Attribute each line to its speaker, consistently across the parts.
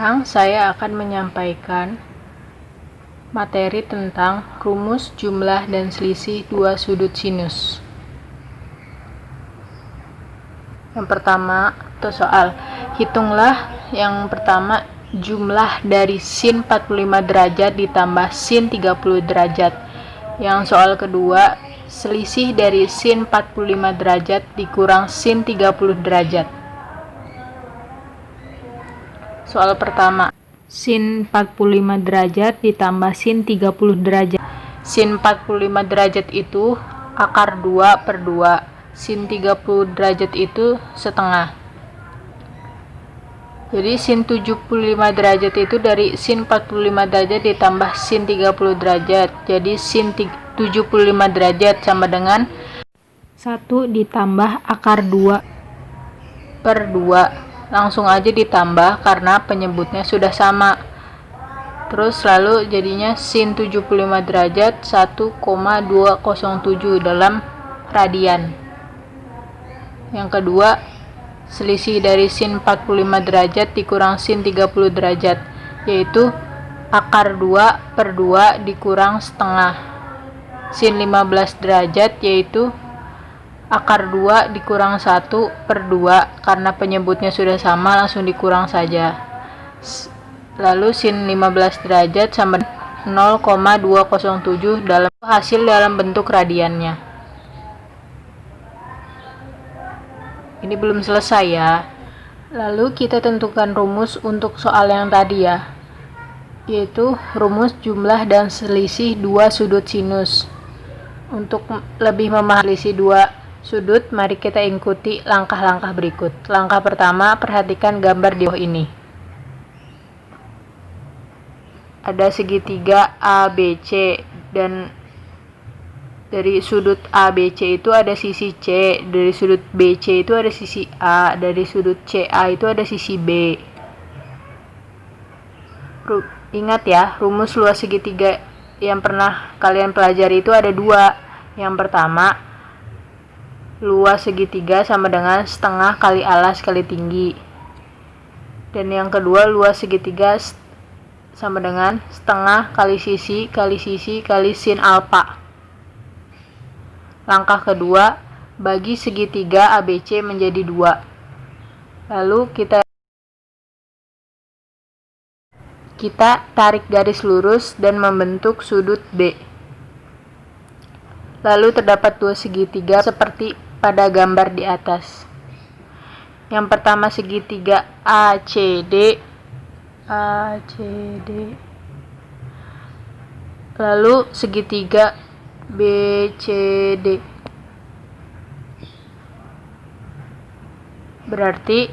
Speaker 1: Sekarang saya akan menyampaikan materi tentang rumus jumlah dan selisih dua sudut sinus. Yang pertama, atau soal, hitunglah yang pertama jumlah dari sin 45 derajat ditambah sin 30 derajat. Yang soal kedua, selisih dari sin 45 derajat dikurang sin 30 derajat. Soal pertama, sin 45 derajat ditambah sin 30 derajat. Sin 45 derajat itu akar 2 per 2. Sin 30 derajat itu setengah. Jadi sin 75 derajat itu dari sin 45 derajat ditambah sin 30 derajat. Jadi sin 75 derajat sama dengan 1 ditambah akar 2 per 2. Langsung aja ditambah karena penyebutnya sudah sama. Terus lalu jadinya sin 75 derajat 1,207 dalam radian. Yang kedua, selisih dari sin 45 derajat dikurang sin 30 derajat, yaitu akar 2 per 2 dikurang setengah. Sin 15 derajat yaitu akar 2 dikurang 1 per 2, karena penyebutnya sudah sama langsung dikurang saja. Lalu sin 15 derajat sama 0,207 dalam hasil dalam bentuk radiannya. Ini belum selesai ya. Lalu kita tentukan rumus untuk soal yang tadi ya, yaitu rumus jumlah dan selisih dua sudut sinus. Untuk lebih memahami selisih dua sudut, mari kita ikuti langkah-langkah berikut. Langkah pertama, perhatikan gambar di bawah ini. Ada segitiga ABC, dan dari sudut ABC itu ada sisi C, dari sudut BC itu ada sisi A, dari sudut CA itu ada sisi B. Ingat ya, rumus luas segitiga yang pernah kalian pelajari itu ada dua. Yang pertama, luas segitiga sama dengan setengah kali alas kali tinggi. Dan yang kedua, luas segitiga sama dengan setengah kali sisi kali sin alfa. Langkah kedua, bagi segitiga ABC menjadi 2. Lalu kita tarik garis lurus dan membentuk sudut B. Lalu terdapat dua segitiga seperti pada gambar di atas. Yang pertama segitiga ACD, lalu segitiga BCD. Berarti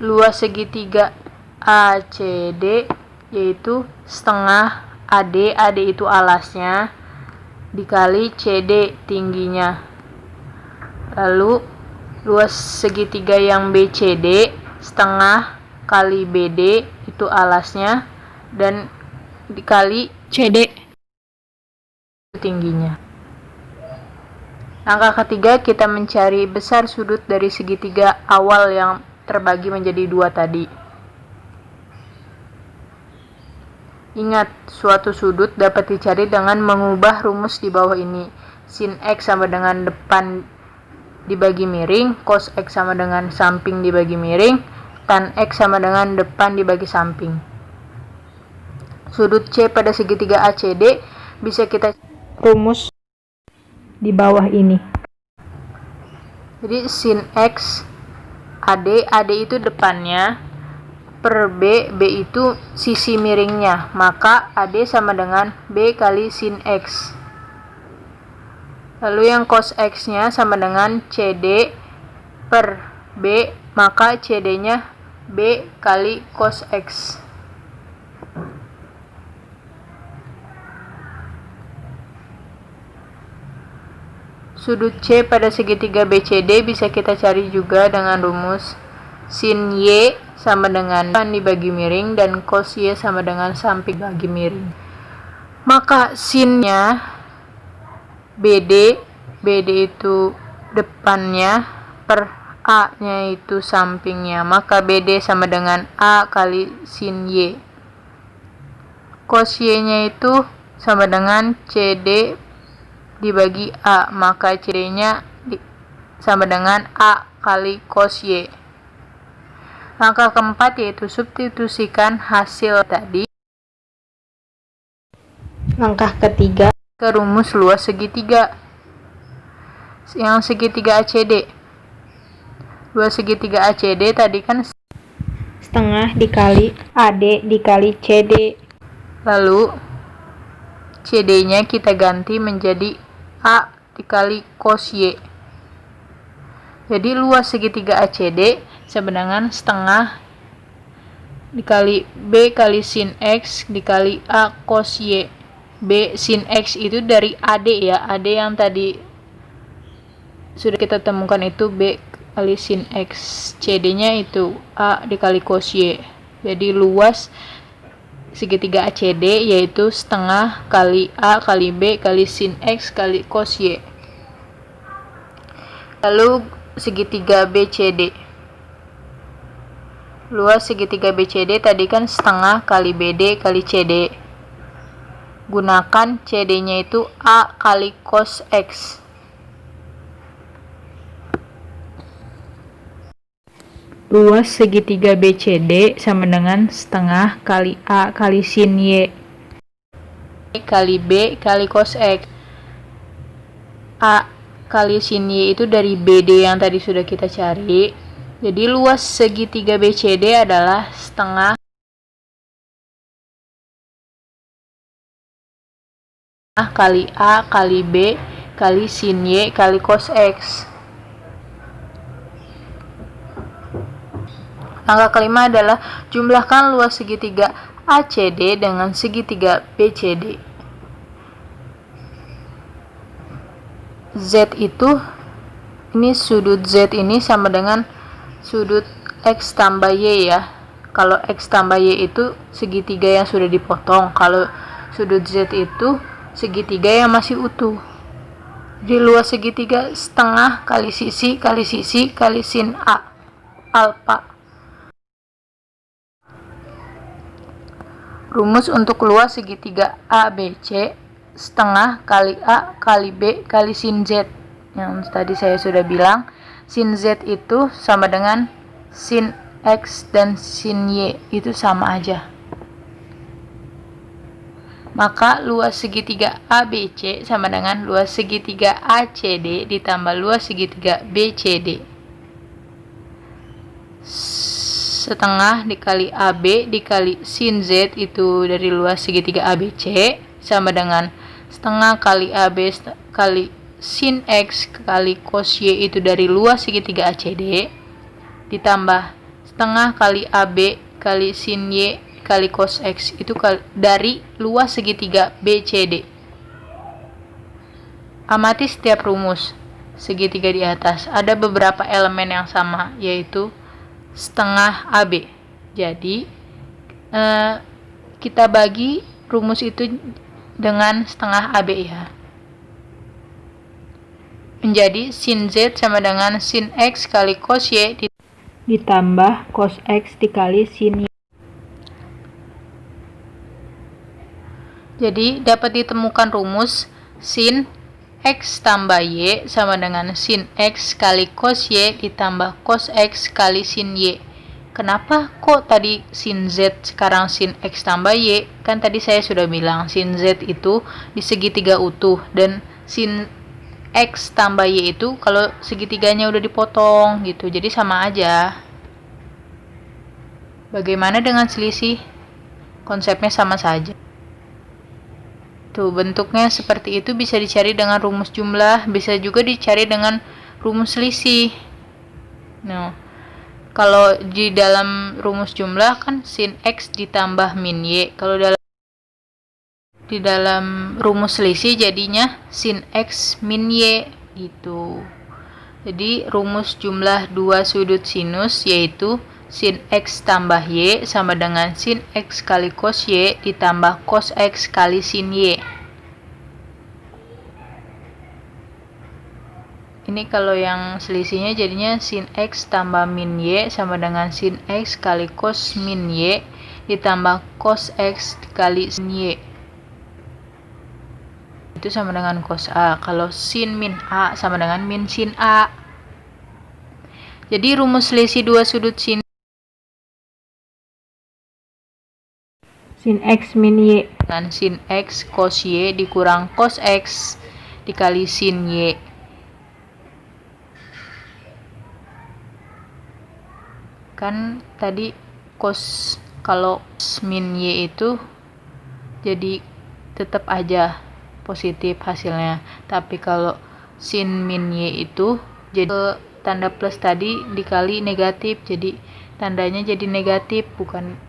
Speaker 1: luas segitiga ACD yaitu setengah AD itu alasnya dikali CD tingginya. Lalu luas segitiga yang BCD setengah kali BD itu alasnya dan dikali CD tingginya. Langkah ketiga, kita mencari besar sudut dari segitiga awal yang terbagi menjadi 2 tadi. Ingat, suatu sudut dapat dicari dengan mengubah rumus di bawah ini. Sin X sama dengan depan dibagi miring, cos X sama dengan samping dibagi miring, tan X sama dengan depan dibagi samping. Sudut C pada segitiga ACD bisa kita rumus di bawah ini. Jadi sin X AD itu depannya, per B itu sisi miringnya, maka AD sama dengan B kali sin X. Lalu yang cos X nya sama dengan CD per B, maka CD nya B kali cos X. Sudut C pada segitiga BCD bisa kita cari juga dengan rumus sin Y sama dengan depan dibagi miring dan cos Y sama dengan samping bagi miring. Maka sinnya BD itu depannya per A-nya itu sampingnya, maka BD sama dengan A kali sin Y. Cos Y-nya itu sama dengan CD dibagi A, maka CD-nya sama dengan A kali cos Y. Langkah keempat yaitu substitusikan hasil tadi. Langkah ketiga, ke rumus luas segitiga. Yang segitiga ACD. Luas segitiga ACD tadi kan setengah dikali AD dikali CD. Lalu CD-nya kita ganti menjadi A dikali cos Y. Jadi luas segitiga ACD sama dengan setengah dikali B kali sin X dikali A cos Y. B sin X itu dari AD ya, AD yang tadi sudah kita temukan itu B kali sin X. CD-nya itu A dikali cos Y. Jadi luas segitiga ACD yaitu setengah kali A kali B kali sin X kali cos Y. Lalu segitiga BCD. Luas segitiga BCD tadi kan setengah kali BD kali CD. Gunakan CD-nya itu A kali cos X. Luas segitiga BCD sama dengan setengah kali A kali sin Y kali B kali cos X. A kali sin Y itu dari BD yang tadi sudah kita cari. Jadi luas segitiga BCD adalah setengah kali A kali B kali sin Y kali cos X. Langkah kelima adalah jumlahkan luas segitiga ACD dengan segitiga BCD. Z itu, ini sudut Z ini sama dengan sudut X tambah Y ya. Kalau X tambah Y itu segitiga yang sudah dipotong. Kalau sudut Z itu segitiga yang masih utuh. Jadi luas segitiga setengah kali sisi kali sin A alfa. Rumus untuk luas segitiga ABC setengah kali A kali B kali sin Z. Yang tadi saya sudah bilang, sin Z itu sama dengan sin X dan sin Y, itu sama aja. Maka luas segitiga ABC sama dengan luas segitiga ACD ditambah luas segitiga BCD. Setengah dikali AB dikali sin Z itu dari luas segitiga ABC sama dengan setengah kali AB kali sin X kali cos Y itu dari luas segitiga ACD ditambah setengah kali AB kali sin Y kali cos X itu dari luas segitiga BCD. Amati setiap rumus segitiga di atas. Ada beberapa elemen yang sama, yaitu setengah AB. Jadi kita bagi rumus itu dengan setengah AB ya. Menjadi sin Z sama dengan sin X kali cos Y ditambah cos X dikali sin Y. Jadi dapat ditemukan rumus sin X tambah Y sama dengan sin X kali cos Y ditambah cos X kali sin Y. Kenapa kok tadi sin Z sekarang sin X tambah Y? Kan tadi saya sudah bilang sin Z itu di segitiga utuh dan sin X tambah Y itu kalau segitiganya udah dipotong gitu. Jadi sama aja. Bagaimana dengan selisih? Konsepnya sama saja. Tuh, bentuknya seperti itu bisa dicari dengan rumus jumlah, bisa juga dicari dengan rumus selisih. Nah, kalau di dalam rumus jumlah kan sin X ditambah min Y. Kalau di dalam rumus selisih jadinya sin X min Y gitu. Jadi rumus jumlah dua sudut sinus yaitu sin X tambah Y sama dengan sin X kali cos Y ditambah cos X kali sin Y. ini kalau yang selisihnya jadinya sin X tambah min Y sama dengan sin X kali cos min Y ditambah cos X kali sin Y. Itu sama dengan cos A. Kalau sin min A sama dengan min sin A. Jadi rumus selisih dua sudut sin X min Y dengan sin X cos Y dikurang cos X dikali sin Y. Kan tadi kalau min Y itu jadi tetap aja positif hasilnya, tapi kalau sin min Y itu jadi tanda plus tadi dikali negatif, jadi tandanya jadi negatif, bukan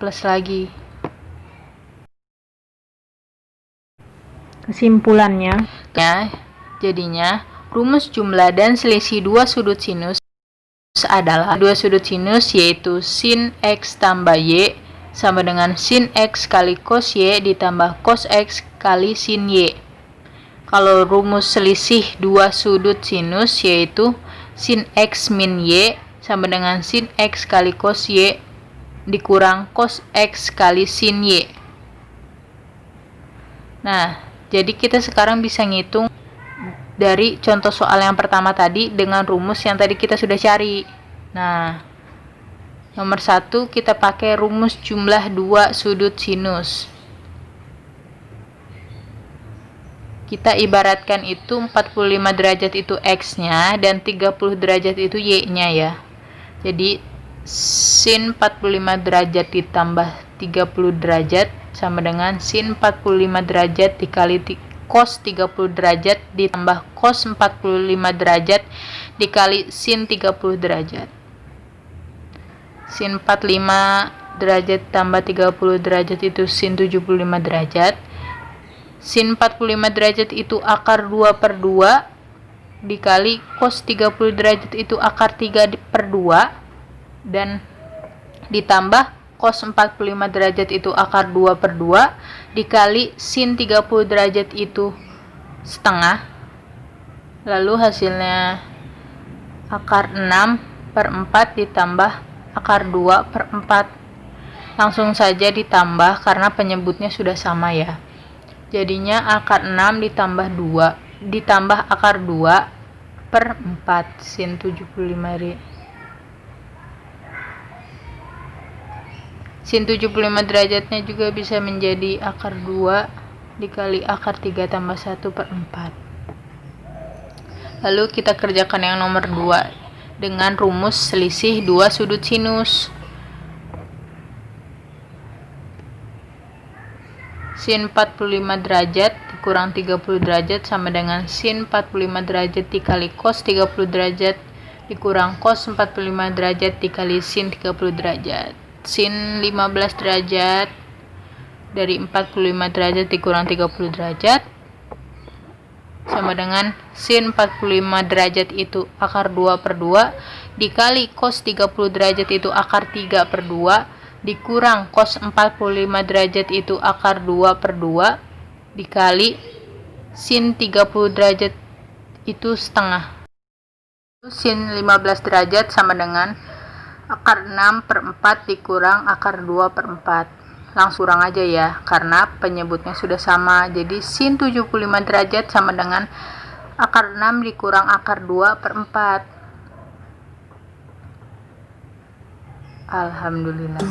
Speaker 1: plus lagi. Kesimpulannya jadinya rumus jumlah dan selisih dua sudut sinus adalah dua sudut sinus, yaitu sin X tambah Y sama dengan sin X kali cos Y ditambah cos X kali sin Y. Kalau rumus selisih dua sudut sinus yaitu sin X min Y sama dengan sin X kali cos Y dikurang cos X kali sin Y. Nah, jadi kita sekarang bisa ngitung dari contoh soal yang pertama tadi dengan rumus yang tadi kita sudah cari. Nah, nomor 1 kita pakai rumus jumlah dua sudut sinus. Kita ibaratkan itu 45 derajat itu X-nya dan 30 derajat itu Y-nya ya. Jadi sin 45 derajat ditambah 30 derajat sama dengan sin 45 derajat dikali cos 30 derajat ditambah cos 45 derajat dikali sin 30 derajat. Sin 45 derajat tambah 30 derajat itu sin 75 derajat. Sin 45 derajat itu akar 2 per 2 dikali cos 30 derajat itu akar 3 per 2 dan ditambah cos 45 derajat itu akar 2 per 2 dikali sin 30 derajat itu setengah, lalu hasilnya akar 6 per 4 ditambah akar 2 per 4. Langsung saja ditambah karena penyebutnya sudah sama ya. Jadinya akar 6 ditambah 2 ditambah akar 2 per 4 sin 75 sin 75 derajatnya juga bisa menjadi akar 2 dikali akar 3 tambah 1 per 4. Lalu kita kerjakan yang nomor 2 dengan rumus selisih dua sudut sinus. Sin 45 derajat dikurang 30 derajat sama dengan sin 45 derajat dikali cos 30 derajat dikurang cos 45 derajat dikali sin 30 derajat. Sin 15 derajat dari 45 derajat dikurang 30 derajat sama dengan sin 45 derajat itu akar 2 per 2 dikali cos 30 derajat itu akar 3 per 2 dikurang cos 45 derajat itu akar 2 per 2 dikali sin 30 derajat itu setengah. Sin 15 derajat sama dengan akar 6 per 4 dikurang akar 2 per 4. Langsung kurang aja ya, karena penyebutnya sudah sama. Jadi sin 75 derajat sama dengan akar 6 dikurang akar 2 per 4. Alhamdulillah.